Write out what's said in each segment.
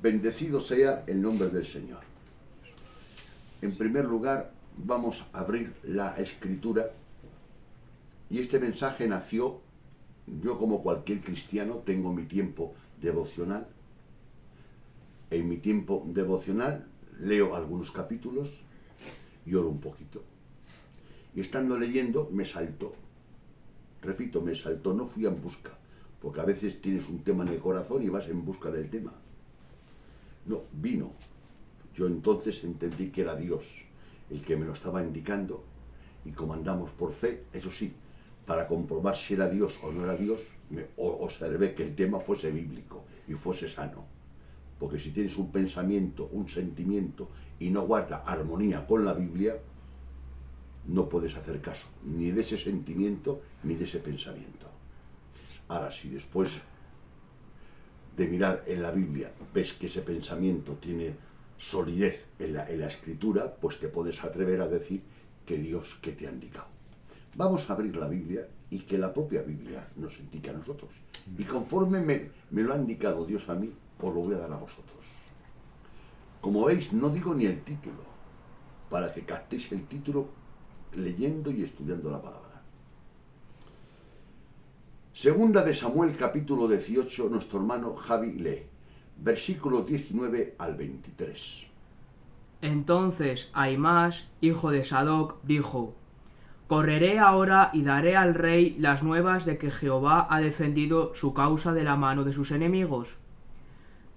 Bendecido sea el nombre del Señor. En primer lugar, vamos a abrir la Escritura y este mensaje nació, yo como cualquier cristiano tengo mi tiempo devocional. En mi tiempo devocional leo algunos capítulos y oro un poquito. Y estando leyendo me saltó. Repito, me saltó, no fui en busca, porque a veces tienes un tema en el corazón y vas en busca del tema. No, vino. Yo entonces entendí que era Dios el que me lo estaba indicando, y como andamos por fe, eso sí, para comprobar si era Dios o no era Dios, observé que el tema fuese bíblico y fuese sano. Porque si tienes un pensamiento, un sentimiento y no guarda armonía con la Biblia, no puedes hacer caso ni de ese sentimiento ni de ese pensamiento. Ahora, si después de mirar en la Biblia ves que ese pensamiento tiene solidez en la Escritura, pues te puedes atrever a decir que Dios que te ha indicado. Vamos a abrir la Biblia y que la propia Biblia nos indique a nosotros. Y conforme me lo ha indicado Dios a mí, os lo voy a dar a vosotros. Como veis, no digo ni el título, para que captéis el título leyendo y estudiando la palabra. Segunda de Samuel, capítulo 18, nuestro hermano Javi lee, versículos 19 al 23. Entonces Ahimaas, hijo de Sadoc, dijo: Correré ahora y daré al rey las nuevas de que Jehová ha defendido su causa de la mano de sus enemigos.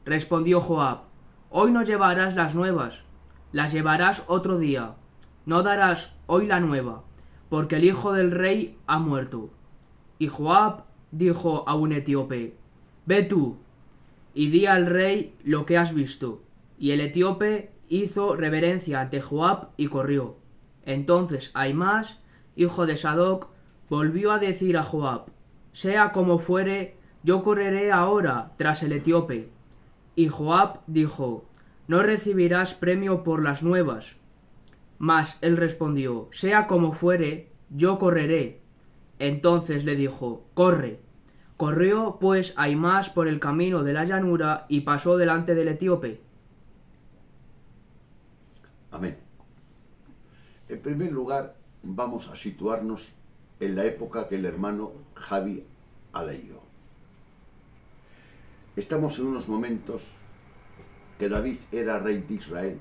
Respondió Joab: Hoy no llevarás las nuevas, las llevarás otro día. No darás hoy la nueva, porque el hijo del rey ha muerto. Y Joab dijo a un etíope: Ve tú, y di al rey lo que has visto. Y el etíope hizo reverencia ante Joab y corrió. Entonces Ahimaas, hijo de Sadoc, volvió a decir a Joab: Sea como fuere, yo correré ahora tras el etíope. Y Joab dijo: No recibirás premio por las nuevas. Mas él respondió: Sea como fuere, yo correré. Entonces le dijo: Corre. Corrió pues Ahimaas por el camino de la llanura y pasó delante del etíope. Amén. En primer lugar, vamos a situarnos en la época que el hermano Javi ha leído. Estamos en unos momentos que David era rey de Israel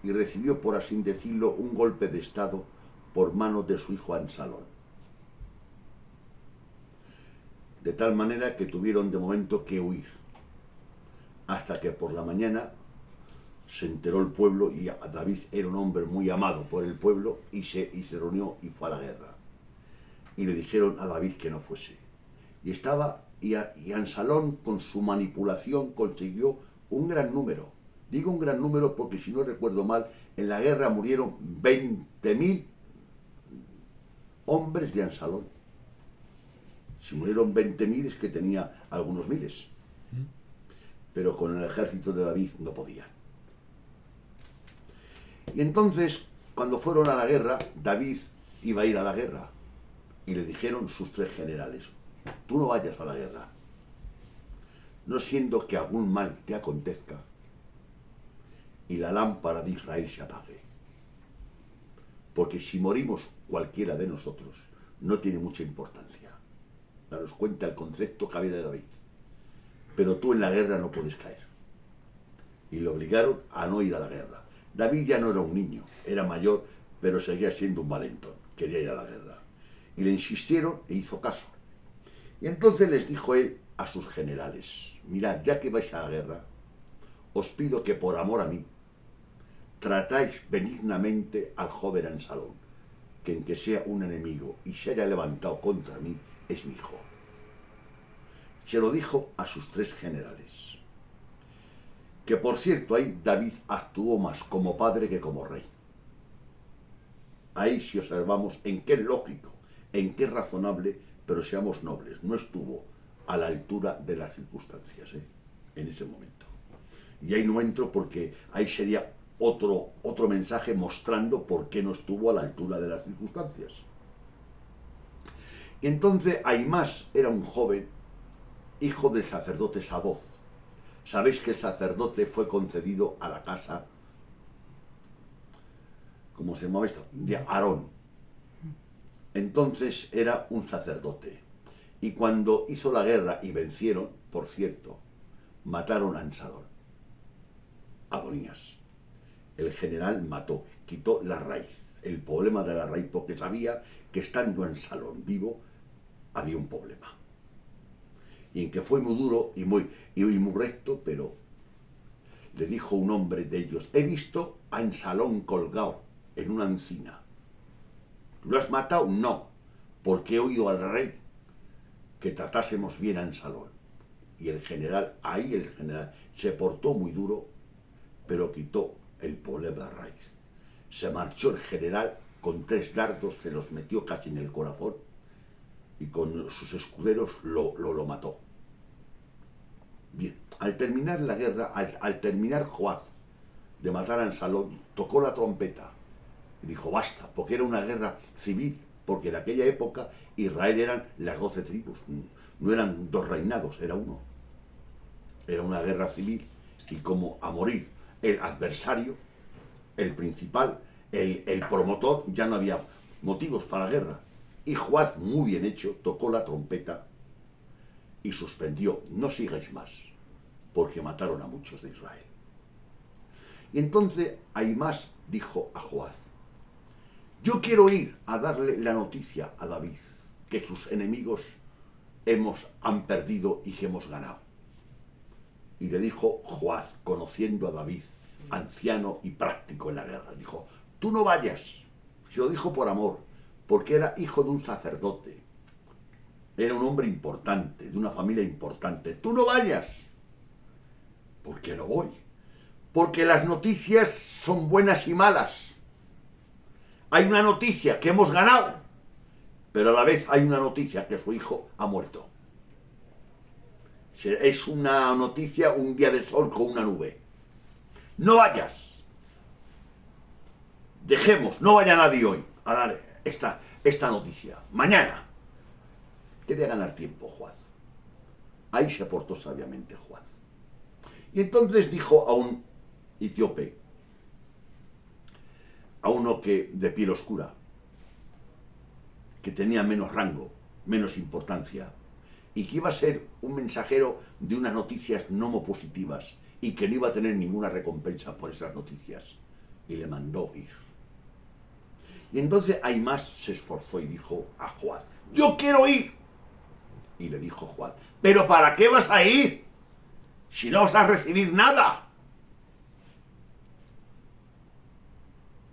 y recibió, por así decirlo, un golpe de estado por mano de su hijo Absalón. De tal manera que tuvieron de momento que huir, hasta que por la mañana se enteró el pueblo, y David era un hombre muy amado por el pueblo, y se reunió y fue a la guerra. Y le dijeron a David que no fuese. Y Absalón, con su manipulación, consiguió un gran número. Digo un gran número porque, si no recuerdo mal, en la guerra murieron 20.000 hombres de Absalón. Si murieron 20.000 es que tenía algunos miles. Pero con el ejército de David no podía. Y entonces, cuando fueron a la guerra, David iba a ir a la guerra. Y le dijeron sus tres generales: Tú no vayas a la guerra, no siendo que algún mal te acontezca y la lámpara de Israel se apague. Porque si morimos cualquiera de nosotros, no tiene mucha importancia. Daros cuenta el concepto que había de David. Pero tú en la guerra no puedes caer. Y le obligaron a no ir a la guerra. David ya no era un niño, era mayor, pero seguía siendo un valentón. Quería ir a la guerra. Y le insistieron e hizo caso. Y entonces les dijo él a sus generales: Mirad, ya que vais a la guerra, os pido que por amor a mí tratáis benignamente al joven Absalón, que en que sea un enemigo y se haya levantado contra mí, es mi hijo. Se lo dijo a sus tres generales. Que por cierto, ahí David actuó más como padre que como rey. Ahí si observamos en qué es lógico, en qué es razonable, pero seamos nobles, no estuvo a la altura de las circunstancias, en ese momento. Y ahí no entro porque ahí sería otro mensaje mostrando por qué no estuvo a la altura de las circunstancias. Y entonces Ahimaas era un joven, hijo del sacerdote Sadoc, Sabéis que el sacerdote fue concedido a la casa, ¿cómo se llamaba esto? De Aarón. Entonces era un sacerdote. Y cuando hizo la guerra y vencieron, por cierto, mataron a Ansalón, Adonías. El general mató, quitó la raíz, el problema de la raíz, porque sabía que estando Ansalón vivo había un problema. Y en que fue muy duro y muy recto, pero le dijo un hombre de ellos: he visto a Ansalón colgado en una encina. ¿Lo has matado? No, porque he oído al rey que tratásemos bien a Ansalón. Y el general se portó muy duro, pero quitó el problema de raíz. Se marchó el general con 3 dardos, se los metió casi en el corazón y con sus escuderos lo mató. Bien, al terminar la guerra, al terminar Joaz de matar a Ansalón, tocó la trompeta y dijo basta, porque era una guerra civil, porque en aquella época Israel eran las 12 tribus, no eran 2 reinados, era uno. Era una guerra civil y como a morir el adversario, el principal, el promotor, ya no había motivos para la guerra. Y Joaz, muy bien hecho, tocó la trompeta y suspendió: no sigáis más, porque mataron a muchos de Israel. Y entonces Ahimás dijo a Joaz: yo quiero ir a darle la noticia a David, que sus enemigos han perdido y que hemos ganado. Y le dijo Joaz, conociendo a David, anciano y práctico en la guerra, dijo: tú no vayas. Se lo dijo por amor, porque era hijo de un sacerdote, era un hombre importante, de una familia importante. Tú no vayas. ¿Por qué no voy? Porque las noticias son buenas y malas. Hay una noticia que hemos ganado, pero a la vez hay una noticia que su hijo ha muerto. Es una noticia, un día de sol con una nube. No vayas. Dejemos, no vaya nadie hoy a dar esta noticia. Mañana. Quería ganar tiempo Joaz. Ahí se portó sabiamente Joaz. Y entonces dijo a un etíope, a uno que de piel oscura, que tenía menos rango, menos importancia, y que iba a ser un mensajero de unas noticias no muy positivas y que no iba a tener ninguna recompensa por esas noticias, y le mandó ir. Y entonces Ahimás se esforzó y dijo a Joaz: yo quiero ir. Y le dijo Joaz: ¿pero para qué vas a ir si no vas a recibir nada?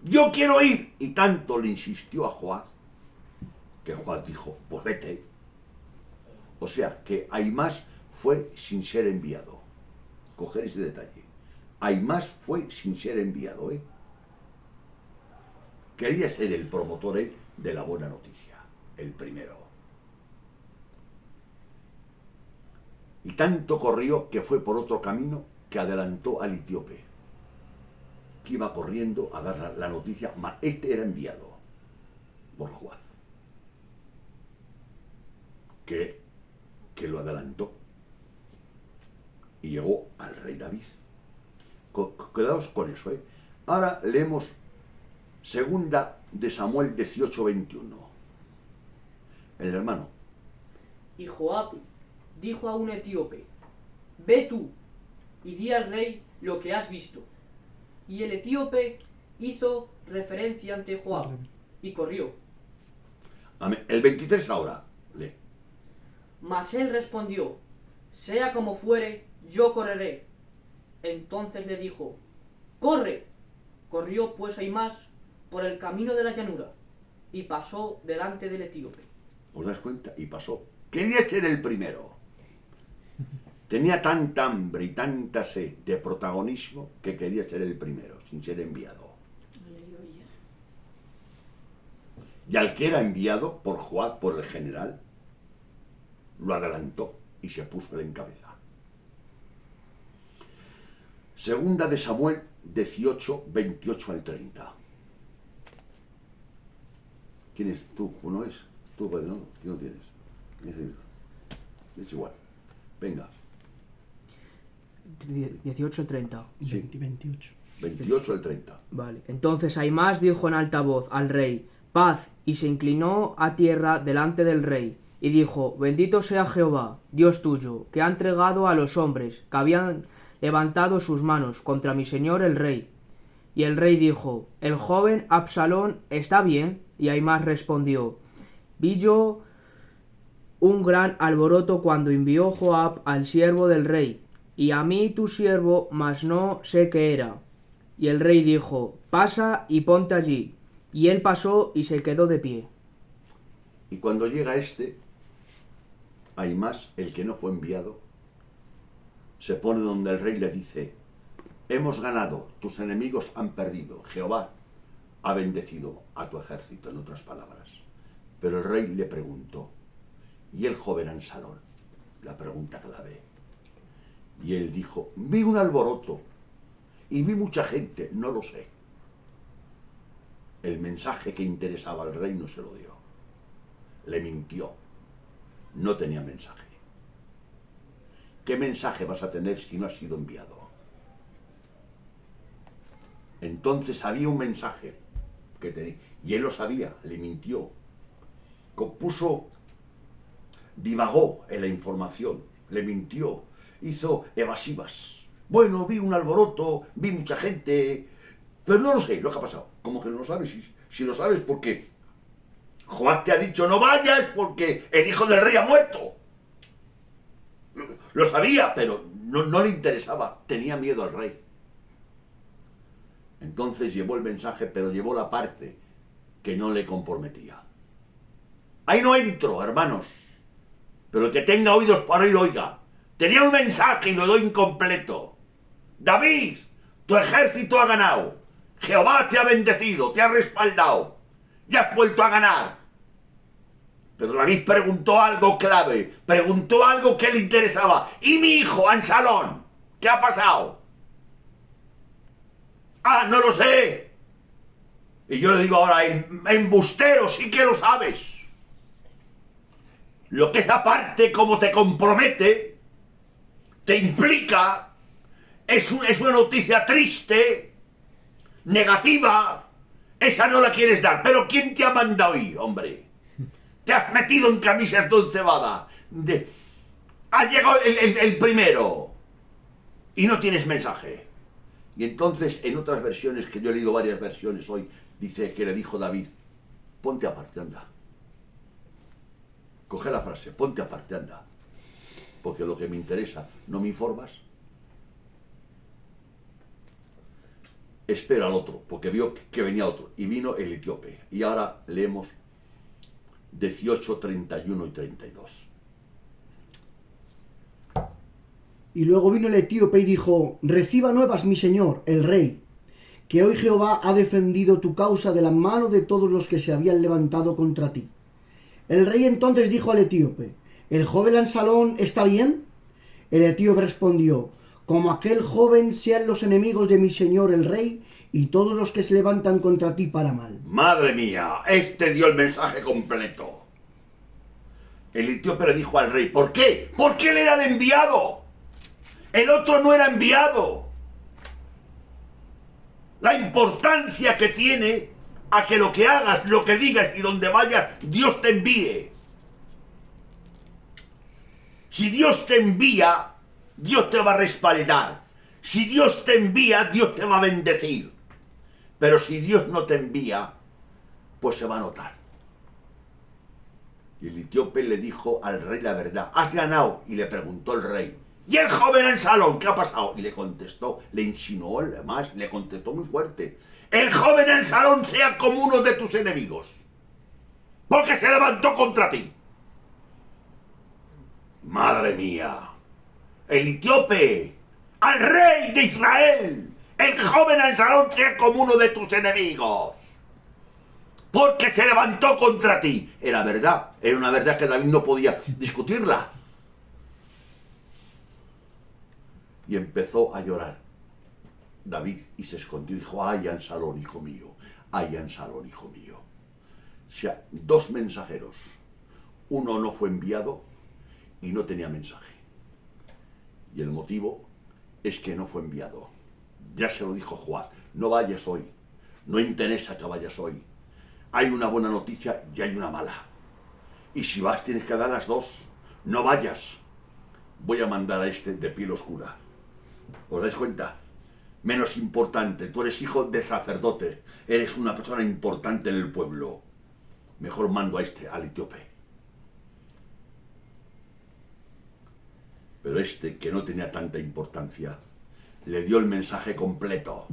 Yo quiero ir. Y tanto le insistió a Joaz que Joaz dijo: pues vete. O sea que Ahimás fue sin ser enviado. Coger ese detalle. Ahimás fue sin ser enviado, Quería ser el promotor de la buena noticia, el primero. Y tanto corrió que fue por otro camino que adelantó al etíope, que iba corriendo a dar la noticia. Este era enviado por Joaz, que lo adelantó y llegó al rey David. Quedaos con eso, Ahora leemos segunda de Samuel 18:21. El hermano. Y Joab dijo a un etíope: ve tú y di al rey lo que has visto. Y el etíope hizo referencia ante Joab y corrió. Amén. El 23 ahora. Lee. Mas él respondió: sea como fuere, yo correré. Entonces le dijo: corre. Corrió pues Ahimás por el camino de la llanura y pasó delante del etíope. ¿Os das cuenta? Y pasó. Quería ser el primero. Tenía tanta hambre y tanta sed de protagonismo que quería ser el primero, sin ser enviado. Y al que era enviado por Joab, por el general, lo adelantó y se puso él en cabeza. Segunda de Samuel 18:28 al 30. ¿Quién es? ¿Tú? ¿Uno es? ¿Tú, pues, no? ¿Quién no tienes? Es igual. Venga. 18 al 30. Sí. 28. 28 al 30. Vale. Entonces Aimás dijo en alta voz al rey: paz, y se inclinó a tierra delante del rey, y dijo: bendito sea Jehová, Dios tuyo, que ha entregado a los hombres que habían levantado sus manos contra mi señor el rey. Y el rey dijo: el joven Absalón está bien. Y Aimás respondió: vi yo un gran alboroto cuando envió Joab al siervo del rey, y a mí tu siervo, mas no sé qué era. Y el rey dijo: pasa y ponte allí. Y él pasó y se quedó de pie. Y cuando llega Aimás, el que no fue enviado, se pone donde el rey le dice: hemos ganado, tus enemigos han perdido, Jehová ha bendecido a tu ejército, en otras palabras. Pero el rey le preguntó: ¿y el joven Absalón? La pregunta clave. Y él dijo: vi un alboroto y vi mucha gente, no lo sé. El mensaje que interesaba al rey no se lo dio. Le mintió. No tenía mensaje. ¿Qué mensaje vas a tener si no has sido enviado? Entonces había un mensaje que tenía, y él lo sabía, le mintió. Divagó en la información, le mintió, hizo evasivas. Bueno, vi un alboroto, vi mucha gente, pero no lo sé lo que ha pasado. ¿Cómo que no lo sabes? Si lo sabes, porque Joab te ha dicho no vayas porque el hijo del rey ha muerto. Lo sabía, pero no le interesaba, tenía miedo al rey. Entonces llevó el mensaje, pero llevó la parte que no le comprometía. Ahí no entro, hermanos, pero el que tenga oídos para oír, oiga. Tenía un mensaje y lo doy incompleto. David, tu ejército ha ganado. Jehová te ha bendecido, te ha respaldado. Ya has vuelto a ganar. Pero David preguntó algo clave, preguntó algo que le interesaba. ¿Y mi hijo, Absalón? ¿Qué ha pasado? Ah, no lo sé. Y yo le digo ahora, embustero, sí que lo sabes. Lo que esa parte como te compromete, te implica, es una noticia triste, negativa, esa no la quieres dar. Pero ¿quién te ha mandado ir, hombre? Te has metido en camisas de once varas. Has llegado el primero y no tienes mensaje. Y entonces, en otras versiones, que yo he leído varias versiones hoy, dice que le dijo David: ponte aparte, anda. Coge la frase, ponte aparte, anda. Porque lo que me interesa, ¿no me informas? Espera al otro, porque vio que venía otro. Y vino el etíope. Y ahora leemos 18, 31 y 32. Y luego vino el etíope y dijo: reciba nuevas, mi señor, el rey, que hoy Jehová ha defendido tu causa de la mano de todos los que se habían levantado contra ti. El rey entonces dijo al etíope: ¿el joven Absalón está bien? El etíope respondió: como aquel joven sean los enemigos de mi señor el rey y todos los que se levantan contra ti para mal. Madre mía, este dio el mensaje completo. El etíope le dijo al rey: ¿por qué? Porque él era el enviado. El otro no era enviado. La importancia que tiene a que lo que hagas, lo que digas y donde vayas, Dios te envíe. Si Dios te envía, Dios te va a respaldar. Si Dios te envía, Dios te va a bendecir. Pero si Dios no te envía, pues se va a notar. Y el etíope le dijo al rey la verdad: has ganado. Y le preguntó el rey: ¿y el joven Absalón qué ha pasado? Y le contestó, le insinuó, además, le contestó muy fuerte: el joven Absalón sea como uno de tus enemigos, porque se levantó contra ti. Madre mía, el etíope, al rey de Israel: el joven Absalón sea como uno de tus enemigos, porque se levantó contra ti. Era verdad, era una verdad que David no podía discutirla. Y empezó a llorar David y se escondió y dijo: ay, Absalón, hijo mío, ay, Absalón, hijo mío. O sea, dos mensajeros. Uno no fue enviado y no tenía mensaje. Y el motivo es que no fue enviado. Ya se lo dijo Juan, no vayas hoy, no interesa que vayas hoy. Hay una buena noticia y hay una mala. Y si vas tienes que dar las dos, no vayas. Voy a mandar a este de piel oscura. ¿Os dais cuenta? Menos importante, tú eres hijo de sacerdote, eres una persona importante en el pueblo. Mejor mando a este, al etíope. Pero este, que no tenía tanta importancia, le dio el mensaje completo.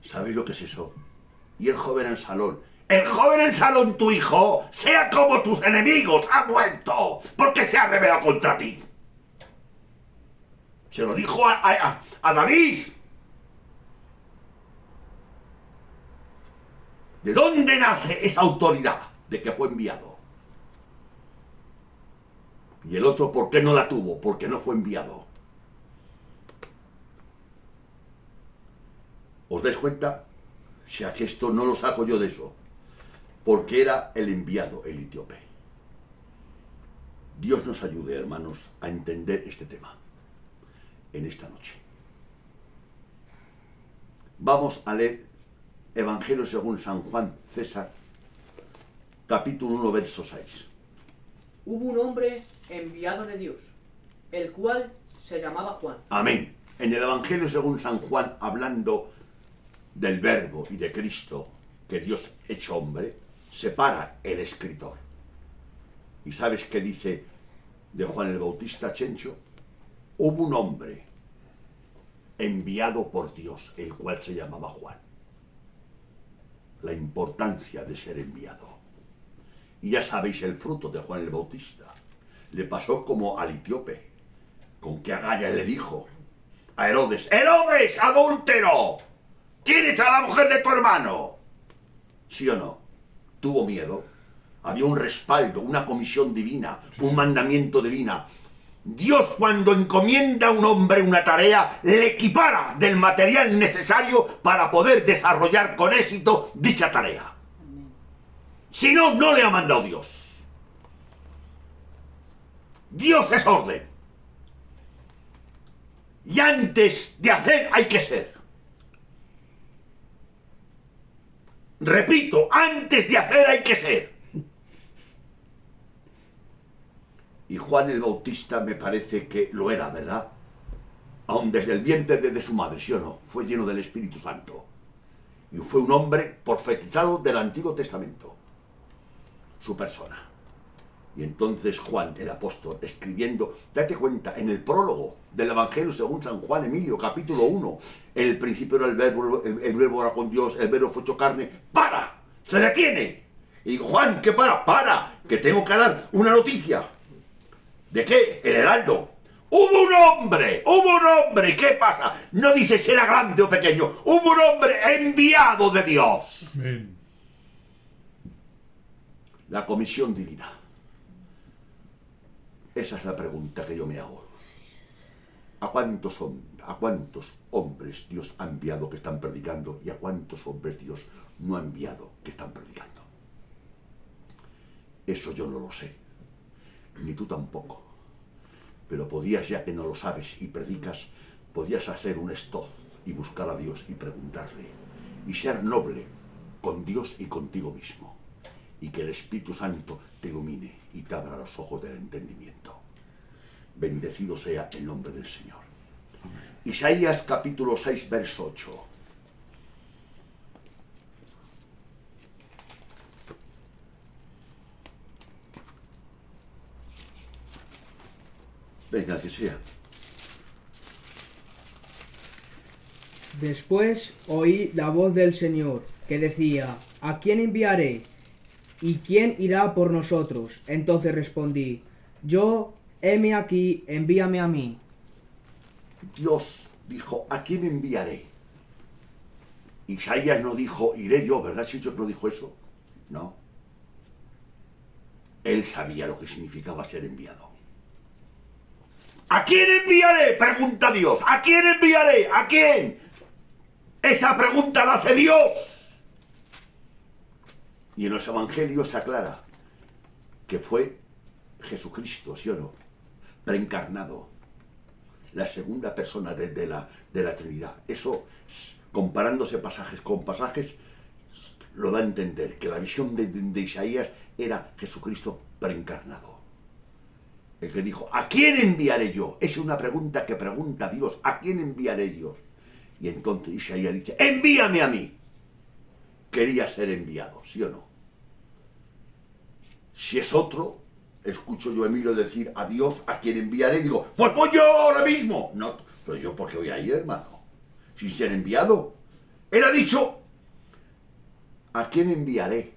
¿Sabéis lo que es eso? Y el joven en salón. El joven en salón, tu hijo, sea como tus enemigos, ha muerto, porque se ha rebelado contra ti. Se lo dijo a David. ¿De dónde nace esa autoridad de que fue enviado? Y el otro, ¿por qué no la tuvo? Porque no fue enviado. ¿Os dais cuenta? O sea, que esto no lo saco yo de eso. Porque era el enviado, el etíope. Dios nos ayude, hermanos, a entender este tema en esta noche. Vamos a leer Evangelio según San Juan César, capítulo 1, verso 6. Hubo un hombre enviado de Dios, el cual se llamaba Juan. Amén. En el Evangelio según San Juan, hablando del Verbo y de Cristo, que Dios hecho hombre, separa el escritor. ¿Y sabes qué dice de Juan el Bautista, Chencho? Hubo un hombre enviado por Dios, el cual se llamaba Juan. La importancia de ser enviado. Y ya sabéis el fruto de Juan el Bautista. Le pasó como al etíope, con que Agaya le dijo a Herodes: ¡Herodes, adúltero! ¿Tienes a la mujer de tu hermano? ¿Sí o no? Tuvo miedo. Había un respaldo, una comisión divina, un mandamiento divino. Dios, cuando encomienda a un hombre una tarea, le equipara del material necesario para poder desarrollar con éxito dicha tarea. Si no, no le ha mandado Dios. Dios es orden. Y antes de hacer hay que ser. Repito, antes de hacer hay que ser. Y Juan el Bautista me parece que lo era, ¿verdad? Aun desde el vientre de su madre, ¿sí o no? Fue lleno del Espíritu Santo. Y fue un hombre profetizado del Antiguo Testamento. Su persona. Y entonces Juan, el apóstol, escribiendo, date cuenta, en el prólogo del Evangelio según San Juan Emilio, capítulo 1, en el principio era el verbo era con Dios, el verbo fue hecho carne. ¡Para! ¡Se detiene! Y digo: Juan, ¿qué para? ¡Para! Que tengo que dar una noticia. ¿De qué? El heraldo. ¡Hubo un hombre! ¿Qué pasa? No dice si era grande o pequeño. ¡Hubo un hombre enviado de Dios! Amén. La comisión divina. Esa es la pregunta que yo me hago. ¿A cuántos hombres Dios ha enviado que están predicando y a cuántos hombres Dios no ha enviado que están predicando? Eso yo no lo sé, ni tú tampoco. Pero podías, ya que no lo sabes y predicas, podías hacer un stop y buscar a Dios y preguntarle y ser noble con Dios y contigo mismo. Y que el Espíritu Santo te ilumine y te abra los ojos del entendimiento. Bendecido sea el nombre del Señor. Amén. Isaías capítulo 6, verso 8. Venga, que sea. Después oí la voz del Señor, que decía: ¿A quién enviaré? ¿Y quién irá por nosotros? Entonces respondí: Yo, heme aquí, envíame a mí. Dios dijo: ¿a quién enviaré? Isaías no dijo: iré yo, ¿verdad? Si Dios no dijo eso. No. Él sabía lo que significaba ser enviado. ¿A quién enviaré? Pregunta Dios. ¿A quién enviaré? ¿A quién? Esa pregunta la hace Dios. Y en los evangelios se aclara que fue Jesucristo, ¿sí o no? Preencarnado. la segunda persona de la Trinidad. Eso, comparándose pasajes con pasajes, lo da a entender, que la visión de Isaías era Jesucristo preencarnado. El que dijo, ¿a quién enviaré yo? Esa es una pregunta que pregunta Dios, ¿a quién enviaré Dios? Y entonces Isaías dice, envíame a mí. Quería ser enviado, ¿sí o no? Si es otro, escucho yo a Emilio decir a Dios, ¿a quién enviaré? Y digo, pues voy yo ahora mismo. No, pero yo porque voy ahí, hermano, sin ser enviado. Él ha dicho, ¿a quién enviaré?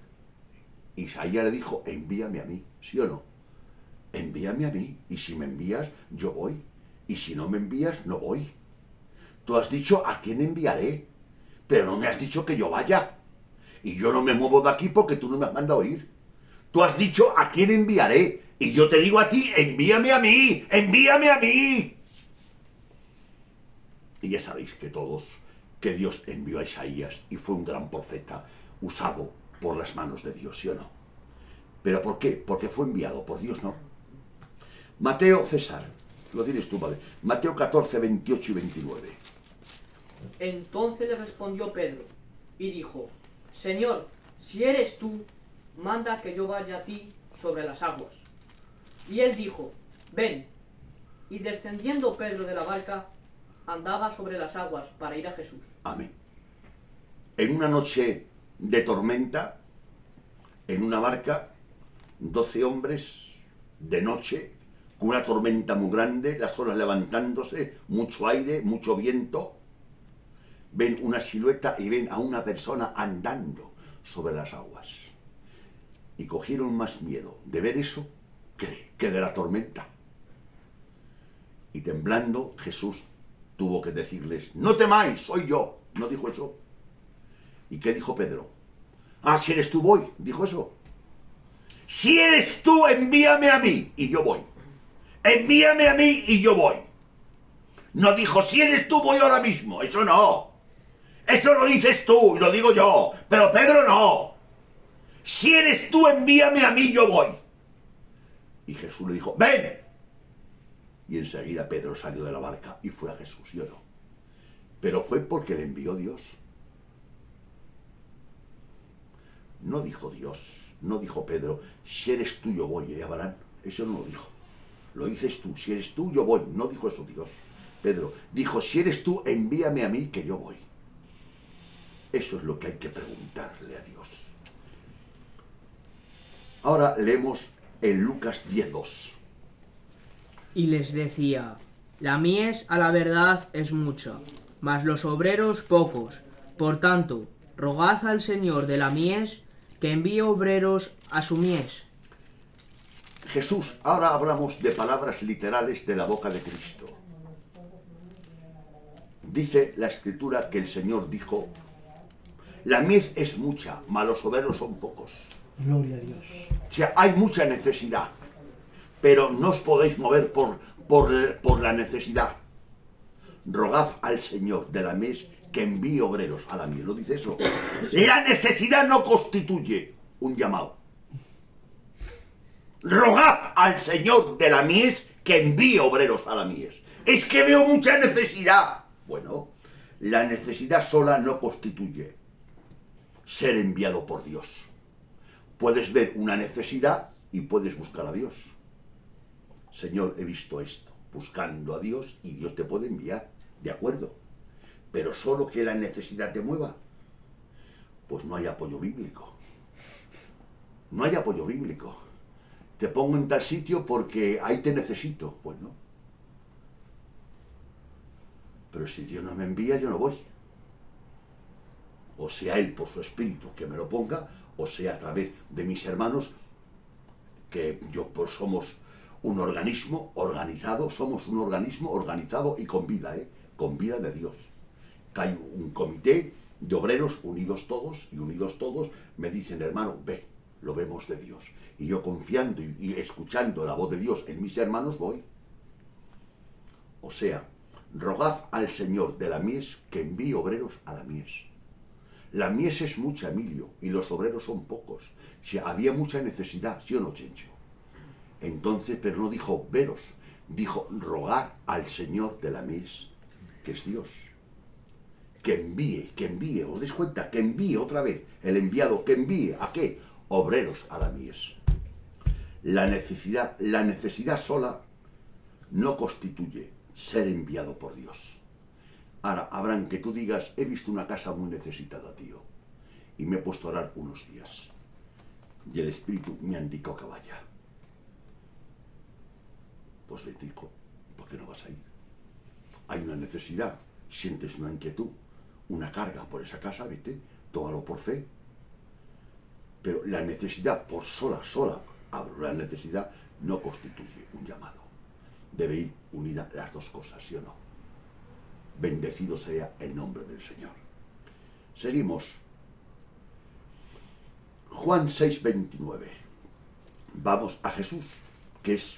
Isaías le dijo, envíame a mí, ¿sí o no? Envíame a mí, y si me envías, yo voy. Y si no me envías, no voy. Tú has dicho, ¿a quién enviaré? Pero no me has dicho que yo vaya. Y yo no me muevo de aquí porque tú no me has mandado ir. Tú has dicho, ¿a quién enviaré? Y yo te digo a ti, envíame a mí, envíame a mí. Y ya sabéis que todos, que Dios envió a Isaías y fue un gran profeta usado por las manos de Dios, ¿sí o no? ¿Pero por qué? Porque fue enviado por Dios, ¿no? Mateo, César, lo tienes tú, padre. Mateo 14, 28 y 29. Entonces le respondió Pedro y dijo, Señor, si eres tú, manda que yo vaya a ti sobre las aguas. Y él dijo, ven. Y descendiendo Pedro de la barca, andaba sobre las aguas para ir a Jesús. Amén. En una noche de tormenta, en una barca, 12 hombres de noche, con una tormenta muy grande, las olas levantándose, mucho aire, mucho viento, ven una silueta y ven a una persona andando sobre las aguas. Y cogieron más miedo de ver eso que de la tormenta. Y temblando, Jesús tuvo que decirles, no temáis, soy yo. ¿No dijo eso? ¿Y qué dijo Pedro? Ah, si eres tú, voy. Dijo eso. Si eres tú, envíame a mí y yo voy. Envíame a mí y yo voy. No dijo, si eres tú, voy ahora mismo. Eso no. Eso lo dices tú y lo digo yo. Pero Pedro no. Si eres tú, envíame a mí, yo voy. Y Jesús le dijo, ven. Y enseguida Pedro salió de la barca y fue a Jesús, ¿sí o no? Pero fue porque le envió Dios. No dijo Dios, no dijo Pedro, si eres tú, yo voy, ya verán. Eso no lo dijo. Lo dices tú, si eres tú, yo voy. No dijo eso Dios. Pedro dijo, si eres tú, envíame a mí, que yo voy. Eso es lo que hay que preguntarle a Dios. Ahora leemos en Lucas 10:2. Y les decía, la mies a la verdad es mucha, mas los obreros pocos. Por tanto, rogad al Señor de la mies que envíe obreros a su mies. Jesús, ahora hablamos de palabras literales de la boca de Cristo. Dice la Escritura que el Señor dijo, la mies es mucha, mas los obreros son pocos. Gloria a Dios. O sea, hay mucha necesidad, pero no os podéis mover por la necesidad. Rogad al Señor de la mies que envíe obreros a la mies. ¿No dice eso? La necesidad no constituye un llamado. Rogad al Señor de la mies que envíe obreros a la mies. Es que veo mucha necesidad. Bueno, la necesidad sola no constituye ser enviado por Dios. Puedes ver una necesidad y puedes buscar a Dios. Señor, he visto esto, buscando a Dios, y Dios te puede enviar, de acuerdo. Pero solo que la necesidad te mueva, pues no hay apoyo bíblico. No hay apoyo bíblico. Te pongo en tal sitio porque ahí te necesito. Pues no. Pero si Dios no me envía, yo no voy. O sea Él por su espíritu que me lo ponga, o sea a través de mis hermanos, que yo pues somos un organismo organizado, somos un organismo organizado y con vida de Dios. Que hay un comité de obreros unidos todos, me dicen, hermano, ve, lo vemos de Dios. Y yo confiando y escuchando la voz de Dios en mis hermanos voy. O sea, rogad al Señor de la mies que envíe obreros a la mies. La mies es mucha, Emilio, y los obreros son pocos. Si había mucha necesidad, ¿sí o no, Chencho? Entonces, pero no dijo veros, dijo, rogar al Señor de la mies, que es Dios, que envíe, os dais cuenta, que envíe otra vez, el enviado, que envíe, ¿a qué? Obreros a la mies. La necesidad sola no constituye ser enviado por Dios. Ahora, Abraham, que tú digas, he visto una casa muy necesitada, tío, y me he puesto a orar unos días, y el Espíritu me ha indicado que vaya. Pues vete, hijo, ¿por qué no vas a ir? Hay una necesidad, sientes una inquietud, una carga por esa casa, vete, tómalo por fe. Pero la necesidad por sola, la necesidad no constituye un llamado. Debe ir unida las dos cosas, ¿sí o no? Bendecido sea el nombre del Señor. Seguimos. Juan 6:29. Vamos a Jesús, que es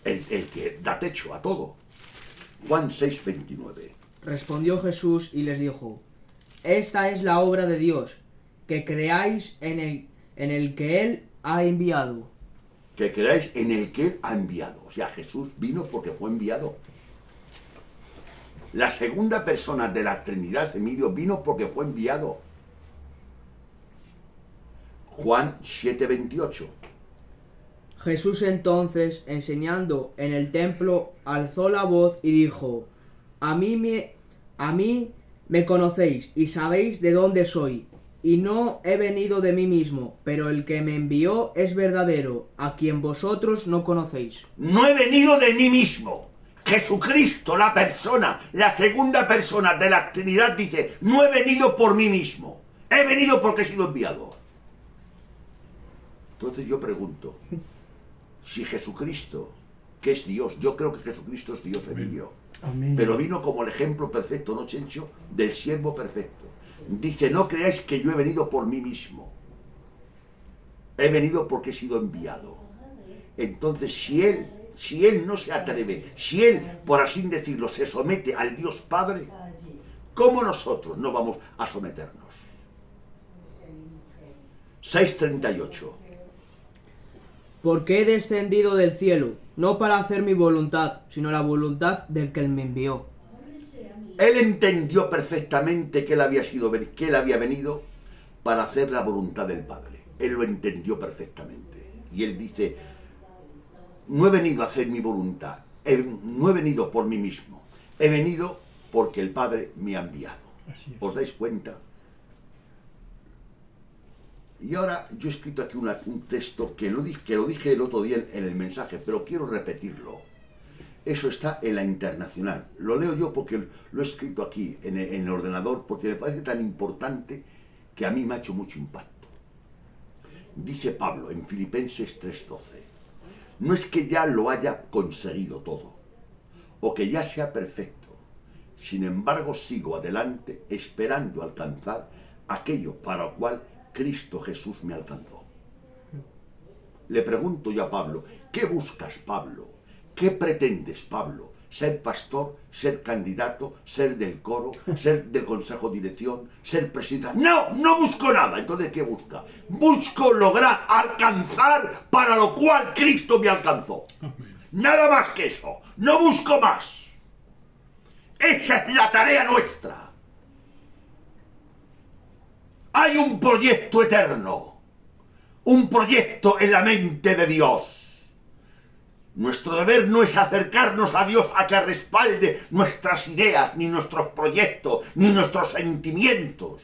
el que da techo a todo. Juan 6:29. Respondió Jesús y les dijo: Esta es la obra de Dios, que creáis en el que Él ha enviado. Que creáis en el que Él ha enviado. O sea, Jesús vino porque fue enviado. La segunda persona de la Trinidad, Emilio, vino porque fue enviado. Juan 7:28. Jesús entonces, enseñando en el templo, alzó la voz y dijo: A mí me conocéis y sabéis de dónde soy, y no he venido de mí mismo, pero el que me envió es verdadero, a quien vosotros no conocéis. No he venido de mí mismo. Jesucristo, la persona, la segunda persona de la Trinidad, dice, no he venido por mí mismo, he venido porque he sido enviado. Entonces yo pregunto, si Jesucristo, que es Dios, yo creo que Jesucristo es Dios, Emilio, Amén. pero vino como el ejemplo perfecto, ¿no, Chencho? Del siervo perfecto. Dice, no creáis que yo he venido por mí mismo, he venido porque he sido enviado. Entonces, si él no se atreve, si él, por así decirlo, se somete al Dios Padre, ¿cómo nosotros no vamos a someternos? 6:38. Porque he descendido del cielo, no para hacer mi voluntad, sino la voluntad del que me envió. Él entendió perfectamente que él había venido para hacer la voluntad del Padre. Él lo entendió perfectamente. Y él dice, no he venido a hacer mi voluntad, no he venido por mí mismo, he venido porque el Padre me ha enviado. Así es. ¿Os dais cuenta? Y ahora yo he escrito aquí un texto que lo dije el otro día en el mensaje, pero quiero repetirlo. Eso está en la Internacional. Lo leo yo porque lo he escrito aquí en el ordenador, porque me parece tan importante que a mí me ha hecho mucho impacto. Dice Pablo en Filipenses 3:12, no es que ya lo haya conseguido todo, o que ya sea perfecto, sin embargo sigo adelante esperando alcanzar aquello para lo cual Cristo Jesús me alcanzó. Le pregunto yo a Pablo, ¿qué buscas, Pablo? ¿Qué pretendes, Pablo? ¿Ser pastor? ¿Ser candidato? ¿Ser del coro? ¿Ser del consejo de dirección? ¿Ser presidente? No busco nada. Entonces, ¿qué busca? Busco lograr alcanzar para lo cual Cristo me alcanzó. Nada más que eso. No busco más. Esa es la tarea nuestra. Hay un proyecto eterno. Un proyecto en la mente de Dios. Nuestro deber no es acercarnos a Dios a que respalde nuestras ideas, ni nuestros proyectos, ni nuestros sentimientos.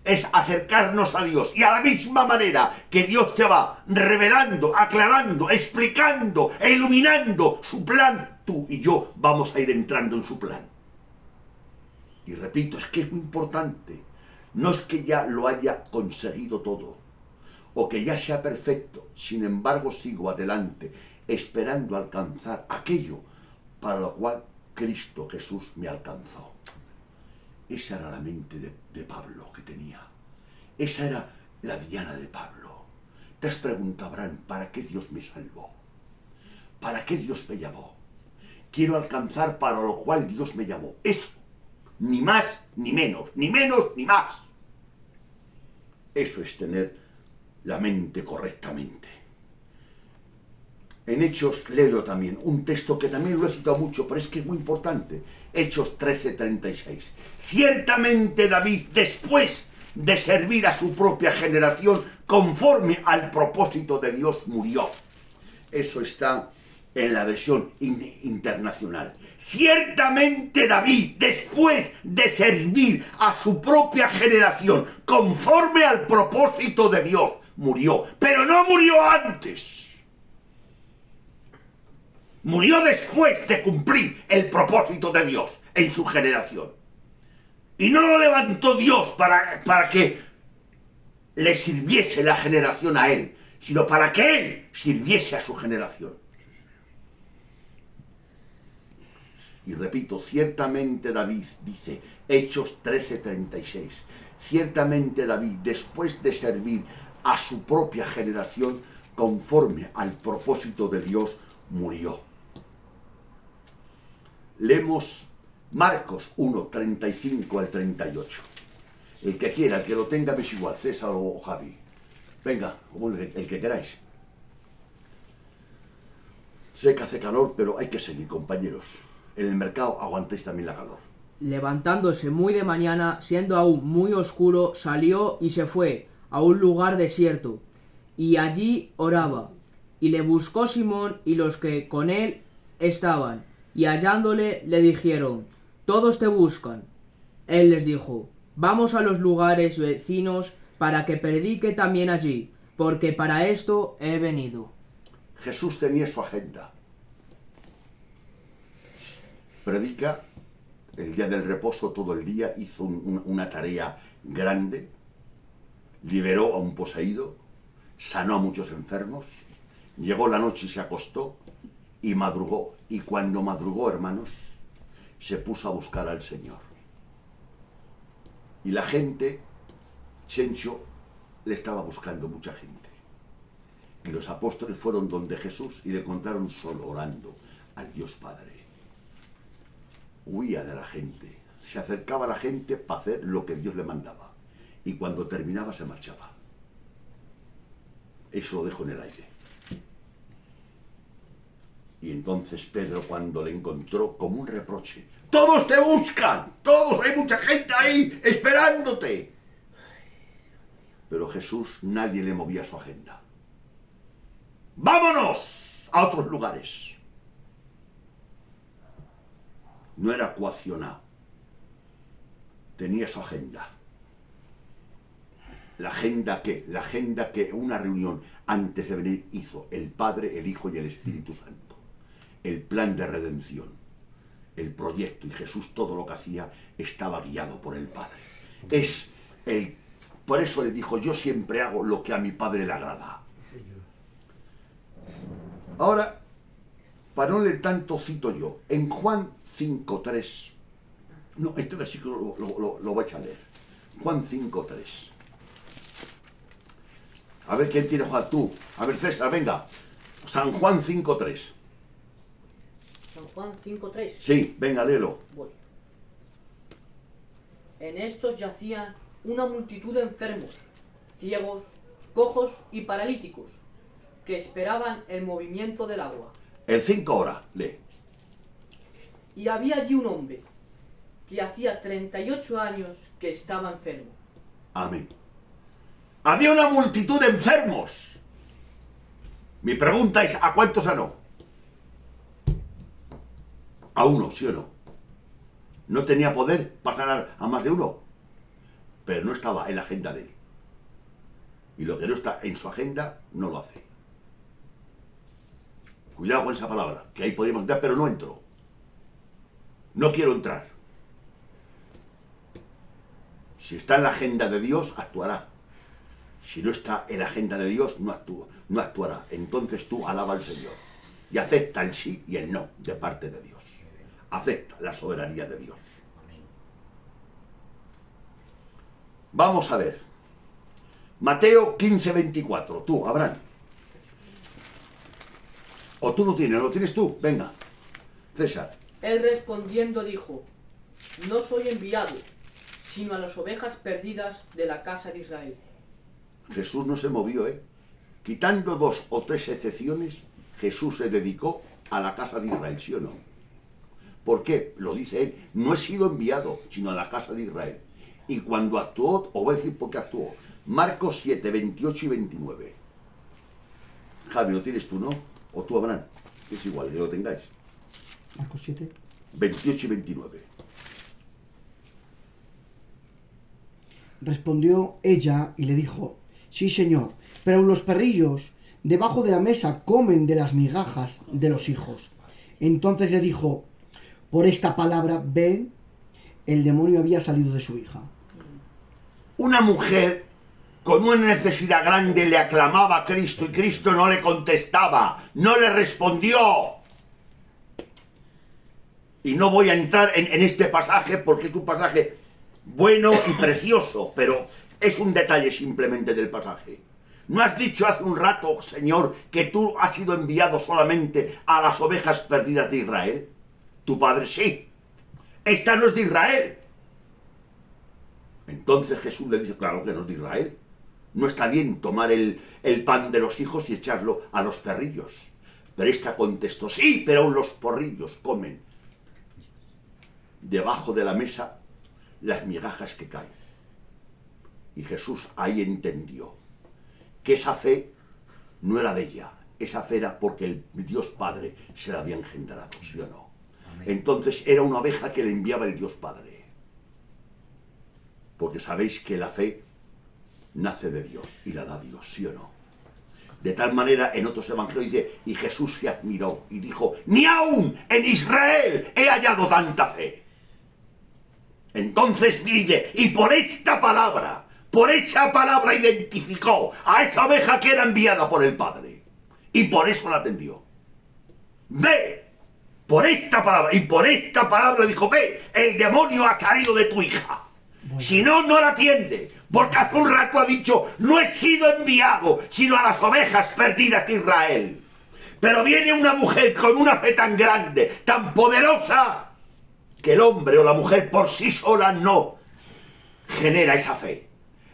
Es acercarnos a Dios. Y a la misma manera que Dios te va revelando, aclarando, explicando e iluminando su plan, tú y yo vamos a ir entrando en su plan. Y repito, es que es muy importante. No es que ya lo haya conseguido todo, o que ya sea perfecto. Sin embargo, sigo adelante, esperando alcanzar aquello para lo cual Cristo Jesús me alcanzó. Esa era la mente de Pablo que tenía. Esa era la diana de Pablo. Te has preguntado, Abraham, ¿para qué Dios me salvó? ¿Para qué Dios me llamó? Quiero alcanzar para lo cual Dios me llamó. Eso. Ni más ni menos. Ni menos ni más. Eso es tener la mente correctamente. En Hechos leo también un texto que también lo he citado mucho, pero es que es muy importante. Hechos 13:36. Ciertamente David, después de servir a su propia generación, conforme al propósito de Dios, murió. Eso está en la versión internacional. Ciertamente David, después de servir a su propia generación, conforme al propósito de Dios, murió. Pero no murió antes. Murió después de cumplir el propósito de Dios en su generación. Y no lo levantó Dios para que le sirviese la generación a él, sino para que él sirviese a su generación. Y repito, ciertamente David, dice Hechos 13:36, ciertamente David, después de servir a su propia generación, conforme al propósito de Dios, murió. Leemos Marcos 1:35 al 38. El que quiera, el que lo tenga, es igual, César o Javi. Venga, como el que queráis. Sé que hace calor, pero hay que seguir, compañeros. En el mercado aguantéis también la calor. Levantándose muy de mañana, siendo aún muy oscuro, salió y se fue a un lugar desierto, y allí oraba. Y le buscó Simón y los que con él estaban, y hallándole le dijeron: todos te buscan. Él les dijo: vamos a los lugares vecinos para que predique también allí, porque para esto he venido. Jesús tenía su agenda. Predica el día del reposo todo el día, hizo una tarea grande, liberó a un poseído, sanó a muchos enfermos, llegó la noche y se acostó y madrugó. Y cuando madrugó, hermanos, se puso a buscar al Señor. Y la gente, Chencho, le estaba buscando mucha gente. Y los apóstoles fueron donde Jesús y le encontraron solo orando al Dios Padre. Huía de la gente, se acercaba a la gente para hacer lo que Dios le mandaba. Y cuando terminaba se marchaba. Eso lo dejó en el aire. Y entonces Pedro, cuando le encontró, como un reproche: ¡todos te buscan! ¡Todos! ¡Hay mucha gente ahí esperándote! Pero Jesús, nadie le movía su agenda. ¡Vámonos a otros lugares! No era coaccionado. Tenía su agenda. La agenda que una reunión antes de venir hizo el Padre, el Hijo y el Espíritu Santo. El plan de redención, el proyecto, y Jesús todo lo que hacía estaba guiado por el Padre. Por eso le dijo: yo siempre hago lo que a mi Padre le agrada. Ahora, para no leer tanto, cito yo, en Juan 5:3, no, este versículo lo voy a echar a leer. Juan 5:3. A ver quién tiene Juan, tú. A ver, César, venga. San Juan 5:3. San Juan 5:3. Sí, venga, léelo. Voy. En estos yacían una multitud de enfermos, ciegos, cojos y paralíticos, que esperaban el movimiento del agua. El 5 ahora, lee. Y había allí un hombre que hacía 38 años que estaba enfermo. Amén. Había una multitud de enfermos. Mi pregunta es: ¿a cuántos sanó? A uno, ¿sí o no? No tenía poder para sanar a más de uno, pero no estaba en la agenda de él. Y lo que no está en su agenda, no lo hace. Cuidado con esa palabra, que ahí podríamos entrar, pero no entro. No quiero entrar. Si está en la agenda de Dios, actuará. Si no está en la agenda de Dios, no actuará. Entonces tú alaba al Señor y acepta el sí y el no de parte de Dios. Acepta la soberanía de Dios. Vamos a ver. Mateo 15:24. Tú, Abraham. O tú lo tienes tú. Venga. César. Él respondiendo dijo: no soy enviado, sino a las ovejas perdidas de la casa de Israel. Jesús no se movió, ¿eh? Quitando 2 o 3 excepciones, Jesús se dedicó a la casa de Israel, ¿sí o no? ¿Por qué? Lo dice él, no he sido enviado, sino a la casa de Israel. Y cuando actuó, os voy a decir por qué actuó. Marcos 7, 28 y 29. Javi, ¿lo tienes tú, no? O tú, Abraham. Es igual, que lo tengáis. Marcos 7. 28 y 29. Respondió ella y le dijo: sí, señor, pero los perrillos debajo de la mesa comen de las migajas de los hijos. Entonces le dijo: por esta palabra, ven, el demonio había salido de su hija. Una mujer con una necesidad grande le aclamaba a Cristo y Cristo no le contestaba, no le respondió. Y no voy a entrar en este pasaje porque es un pasaje bueno y precioso, pero es un detalle simplemente del pasaje. ¿No has dicho hace un rato, Señor, que tú has sido enviado solamente a las ovejas perdidas de Israel? Tu padre sí. Esta no es de Israel. Entonces Jesús le dice, claro que no es de Israel. No está bien tomar el pan de los hijos y echarlo a los perrillos. Pero esta contestó, sí, pero los porrillos comen debajo de la mesa las migajas que caen. Y Jesús ahí entendió que esa fe no era de ella, esa fe era porque el Dios Padre se la había engendrado, ¿sí o no? Amén. Entonces era una oveja que le enviaba el Dios Padre. Porque sabéis que la fe nace de Dios y la da Dios, ¿sí o no? De tal manera, en otros evangelios dice, y Jesús se admiró y dijo, ni aún en Israel he hallado tanta fe. Entonces dice, y por esa palabra identificó a esa oveja que era enviada por el Padre. Y por eso la atendió. Ve, por esta palabra, y por esta palabra dijo, ve, el demonio ha salido de tu hija. Si no, no la atiende, porque hace un rato ha dicho, no he sido enviado, sino a las ovejas perdidas de Israel. Pero viene una mujer con una fe tan grande, tan poderosa, que el hombre o la mujer por sí sola no genera esa fe.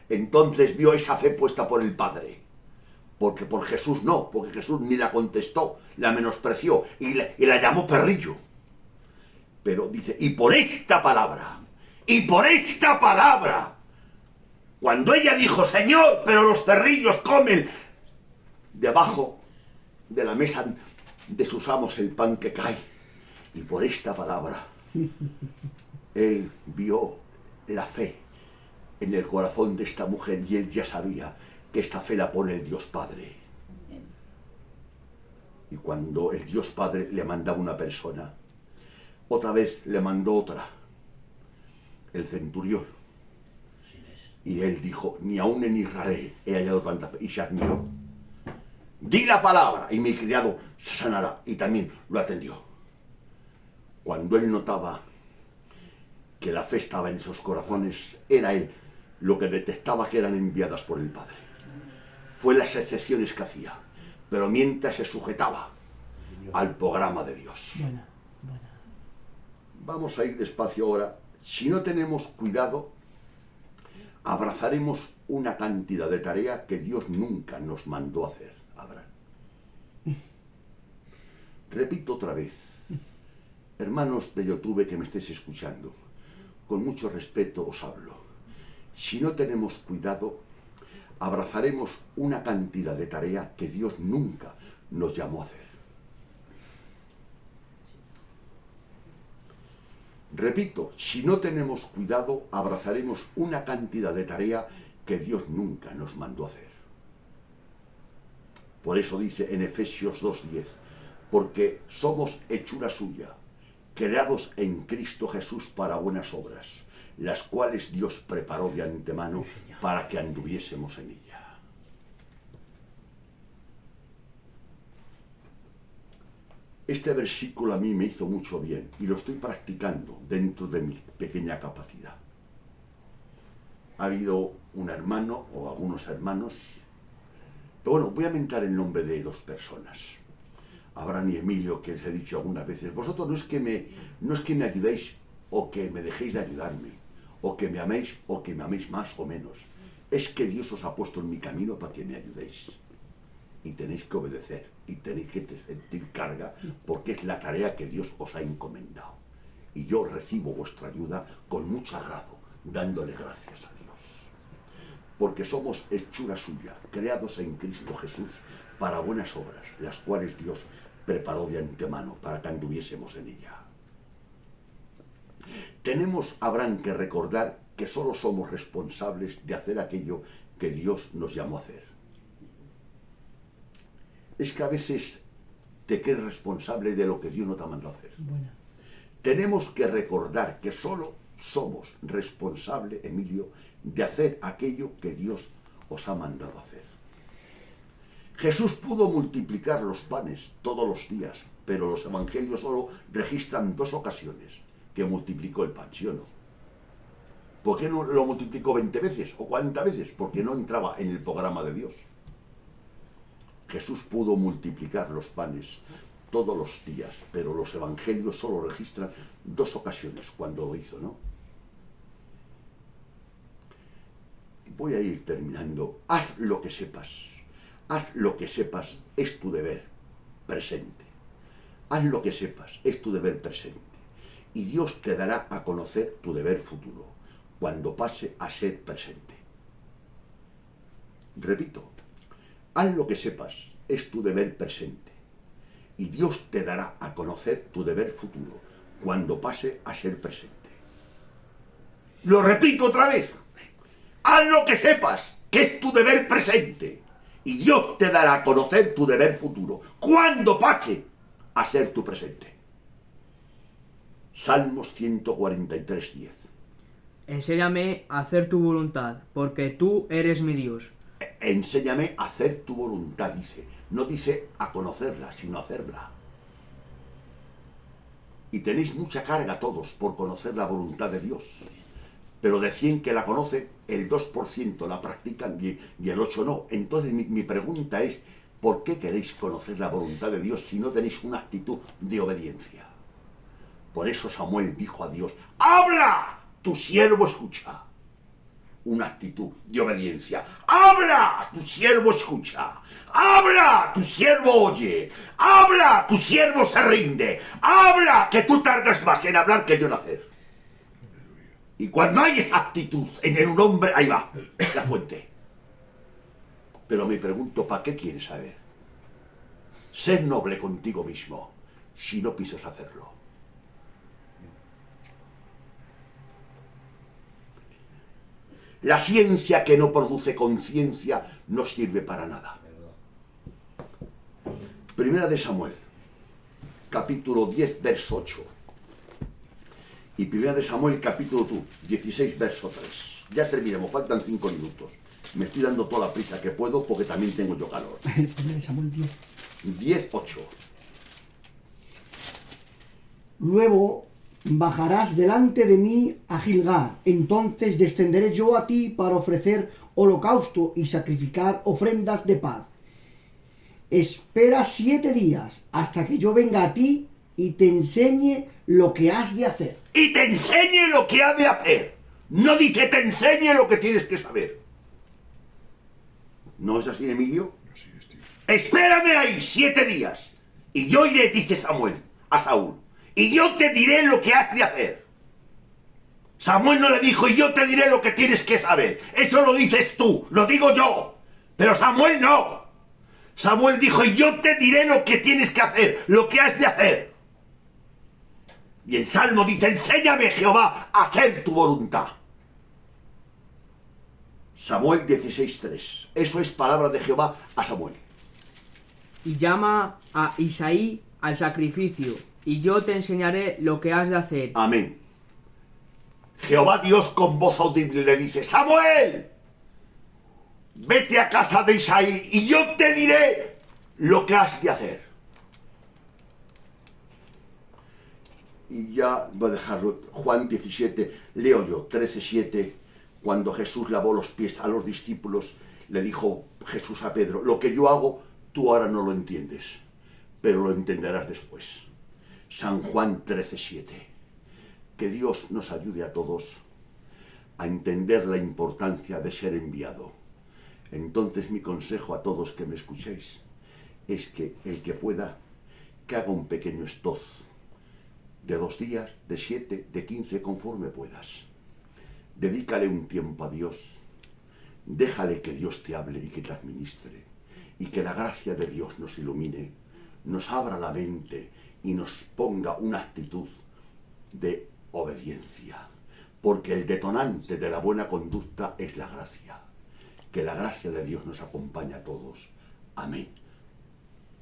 Entonces vio esa fe puesta por el Padre. Porque por Jesús no, porque Jesús ni la contestó, la menospreció y la llamó perrillo. Pero dice, y por esta palabra, cuando ella dijo, Señor, pero los perrillos comen debajo de la mesa de sus amos el pan que cae, y por esta palabra, él vio la fe en el corazón de esta mujer y él ya sabía que esta fe la pone el Dios Padre. Y cuando el Dios Padre le mandaba una persona, otra vez le mandó otra, el centurión. Y él dijo, ni aún en Israel he hallado tanta fe. Y se admiró. Di la palabra y mi criado se sanará. Y también lo atendió. Cuando él notaba que la fe estaba en esos corazones, era él lo que detectaba que eran enviadas por el Padre. Fue las excepciones que hacía, pero mientras se sujetaba al programa de Dios. Buena. Vamos a ir despacio ahora. Si no tenemos cuidado, abrazaremos una cantidad de tarea que Dios nunca nos mandó hacer. Abraham. Repito otra vez. Hermanos de YouTube que me estéis escuchando, con mucho respeto os hablo. Si no tenemos cuidado, abrazaremos una cantidad de tarea que Dios nunca nos llamó a hacer. Repito, si no tenemos cuidado, abrazaremos una cantidad de tarea que Dios nunca nos mandó a hacer. Por eso dice en Efesios 2:10, porque somos hechura suya, creados en Cristo Jesús para buenas obras, las cuales Dios preparó de antemano para que anduviésemos en ella. Este versículo a mí me hizo mucho bien y lo estoy practicando dentro de mi pequeña capacidad. Ha habido un hermano o algunos hermanos, pero bueno, voy a mentar el nombre de dos personas. Abraham y Emilio, que les he dicho algunas veces, vosotros no es que me ayudéis o que me dejéis de ayudarme, o que me améis más o menos. Es que Dios os ha puesto en mi camino para que me ayudéis. y tenéis que obedecer y tenéis que sentir carga porque es la tarea que Dios os ha encomendado. Y yo recibo vuestra ayuda con mucho agrado, dándole gracias a Dios. Porque somos hechura suya, creados en Cristo Jesús para buenas obras, las cuales Dios preparó de antemano para que anduviésemos en ella. Habrán que recordar que solo somos responsables de hacer aquello que Dios nos llamó a hacer. Es que a veces te crees responsable de lo que Dios no te ha mandado a hacer. Buena. Tenemos que recordar que solo somos responsables, Emilio, de hacer aquello que Dios os ha mandado a hacer. Jesús pudo multiplicar los panes todos los días, pero los evangelios solo registran 2 ocasiones que multiplicó el pan, ¿sí o no? ¿Por qué no lo multiplicó 20 veces o 40 veces? Porque no entraba en el programa de Dios. Jesús pudo multiplicar los panes todos los días, pero los evangelios solo registran 2 ocasiones cuando lo hizo, ¿no? Voy a ir terminando. Haz lo que sepas. Haz lo que sepas, es tu deber presente. Haz lo que sepas, es tu deber presente. Y Dios te dará a conocer tu deber futuro, cuando pase a ser presente. Repito, haz lo que sepas, es tu deber presente. Y Dios te dará a conocer tu deber futuro, cuando pase a ser presente. Lo repito otra vez. Haz lo que sepas, que es tu deber presente. Y Dios te dará a conocer tu deber futuro, cuando pase a ser tu presente. Salmos 143:10. Enséñame a hacer tu voluntad, porque tú eres mi Dios. Enséñame a hacer tu voluntad, dice. No dice a conocerla, sino a hacerla. Y tenéis mucha carga todos por conocer la voluntad de Dios. Pero de 100 que la conocen, el 2% la practican y el 8% no. Entonces mi pregunta es, ¿por qué queréis conocer la voluntad de Dios si no tenéis una actitud de obediencia? Por eso Samuel dijo a Dios, ¡habla! Tu siervo escucha. Una actitud de obediencia. ¡Habla! Tu siervo escucha. ¡Habla! Tu siervo oye. ¡Habla! Tu siervo se rinde. ¡Habla! Que tú tardas más en hablar que yo en hacer. Y cuando hay esa actitud en un hombre, ahí va, la fuente. Pero me pregunto, ¿para qué quieres saber? Ser noble contigo mismo, si no piensas hacerlo. La ciencia que no produce conciencia no sirve para nada. Primera de Samuel, capítulo 10, verso 8. Y primera de Samuel, capítulo 16, verso 3. Ya terminemos, faltan 5 minutos. Me estoy dando toda la prisa que puedo porque también tengo yo calor. Primera de Samuel 10. 10, 8. Luego bajarás delante de mí a Gilgal. Entonces descenderé yo a ti para ofrecer holocausto y sacrificar ofrendas de paz. Espera 7 días hasta que yo venga a ti y te enseñe lo que has de hacer. Y te enseñe lo que has de hacer. No dice te enseñe lo que tienes que saber. ¿No es así, Emilio? Así es, tío. Espérame ahí 7 días. Y yo iré, dice Samuel, a Saúl. Y yo te diré lo que has de hacer. Samuel no le dijo, y yo te diré lo que tienes que saber. Eso lo dices tú, lo digo yo. Pero Samuel no. Samuel dijo, y yo te diré lo que tienes que hacer, lo que has de hacer. Y el Salmo dice, enséñame, Jehová, a hacer tu voluntad. Samuel 16:3. Eso es palabra de Jehová a Samuel. Y llama a Isaí al sacrificio, y yo te enseñaré lo que has de hacer. Amén. Jehová Dios con voz audible le dice, Samuel, vete a casa de Isaí y yo te diré lo que has de hacer. Y ya voy a dejarlo. Juan 17, leo yo, 13:7, cuando Jesús lavó los pies a los discípulos, le dijo Jesús a Pedro, lo que yo hago, tú ahora no lo entiendes, pero lo entenderás después. San Juan 13:7. Que Dios nos ayude a todos a entender la importancia de ser enviado. Entonces mi consejo a todos que me escuchéis, es que el que pueda, que haga un pequeño stoz de 2 días, de 7, de 15, conforme puedas. Dedícale un tiempo a Dios, déjale que Dios te hable y que te administre, y que la gracia de Dios nos ilumine, nos abra la mente y nos ponga una actitud de obediencia, porque el detonante de la buena conducta es la gracia. Que la gracia de Dios nos acompañe a todos. Amén.